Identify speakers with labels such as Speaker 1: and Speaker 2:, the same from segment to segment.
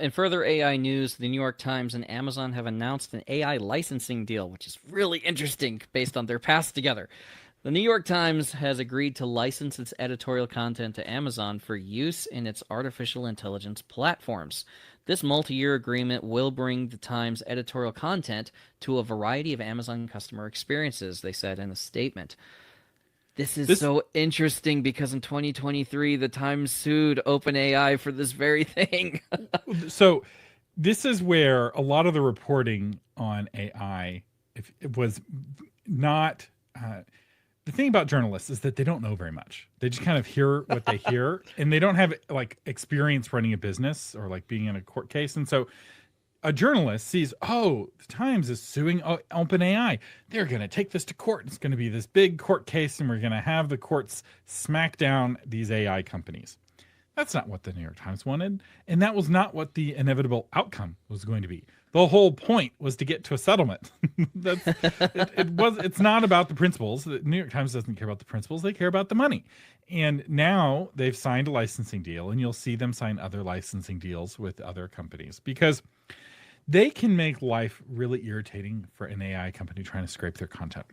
Speaker 1: In further AI news, the New York Times and Amazon have announced an AI licensing deal, which is really interesting based on their past together. The New York Times has agreed to license its editorial content to Amazon for use in its artificial intelligence platforms. This multi year agreement will bring the Times editorial content to a variety of Amazon customer experiences, they said in a statement. This is
Speaker 2: This
Speaker 1: so interesting because in 2023, the Times sued OpenAI for this very thing.
Speaker 2: so this is where a lot of the reporting on AI, if it was not the thing about journalists is that they don't know very much. They just kind of hear what they hear, and they don't have like experience running a business or like being in a court case. And so a journalist sees, oh, the Times is suing OpenAI. They're going to take this to court. It's going to be this big court case, and we're going to have the courts smack down these AI companies. That's not what the New York Times wanted, and that was not what the inevitable outcome was going to be. The whole point was to get to a settlement. It's not about the principles. The New York Times doesn't care about the principles. They care about the money. And now they've signed a licensing deal, and you'll see them sign other licensing deals with other companies because they can make life really irritating for an AI company trying to scrape their content.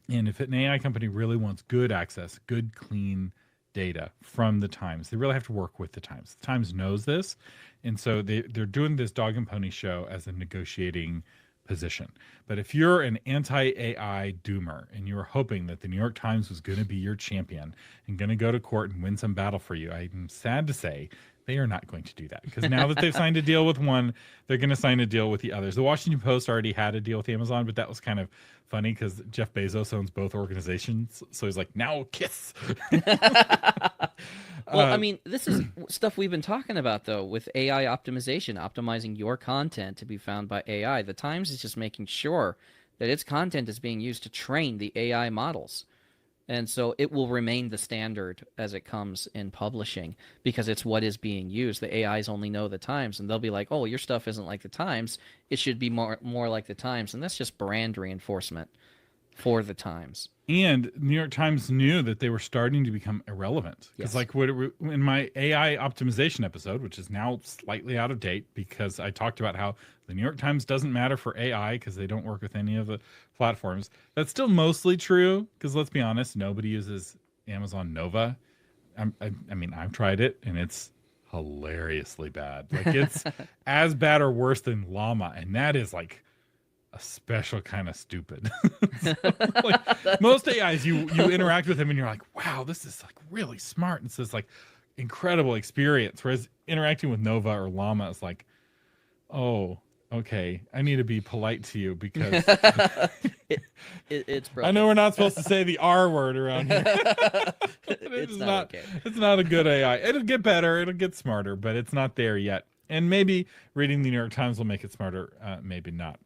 Speaker 2: And if an AI company really wants good access, good, clean data from the Times, they really have to work with the Times. The Times knows this. And so they're doing this dog and pony show as a negotiating position. But if you're an anti-AI doomer and you're hoping that the New York Times was going to be your champion and going to go to court and win some battle for you, I'm sad to say they are not going to do that because now that they've signed a deal with one, they're going to sign a deal with the others. The Washington Post already had a deal with Amazon, but that was kind of funny because Jeff Bezos owns both organizations. So he's like, now kiss.
Speaker 1: Well, I mean, this is stuff we've been talking about, though, with AI optimization, optimizing your content to be found by AI. The Times is just making sure that its content is being used to train the AI models. And so it will remain the standard as it comes in publishing because it's what is being used. The AIs only know the Times, and they'll be like, oh, your stuff isn't like the Times. It should be more like the Times. And that's just brand reinforcement for the Times.
Speaker 2: And New York Times knew that they were starting to become irrelevant. Because,
Speaker 1: Yes.
Speaker 2: like, in my AI optimization episode, which is now slightly out of date, because I talked about how the New York Times doesn't matter for AI because they don't work with any of the platforms. That's still mostly true. Because let's be honest, nobody uses Amazon Nova. I mean, I've tried it, and it's hilariously bad. Like, it's as bad or worse than Llama, and that is like a special kind of stupid. So, like, most AIs, you interact with them and you're like, wow, this is like really smart. It's this like incredible experience. Whereas interacting with Nova or Llama is like, oh, okay, I need to be polite to you because
Speaker 1: It's
Speaker 2: I
Speaker 1: broken.
Speaker 2: know we're not supposed to say the R word around here.
Speaker 1: It's not okay.
Speaker 2: It's not a good AI. It'll get better. It'll get smarter, but it's not there yet. And maybe reading the New York Times will make it smarter. Maybe not.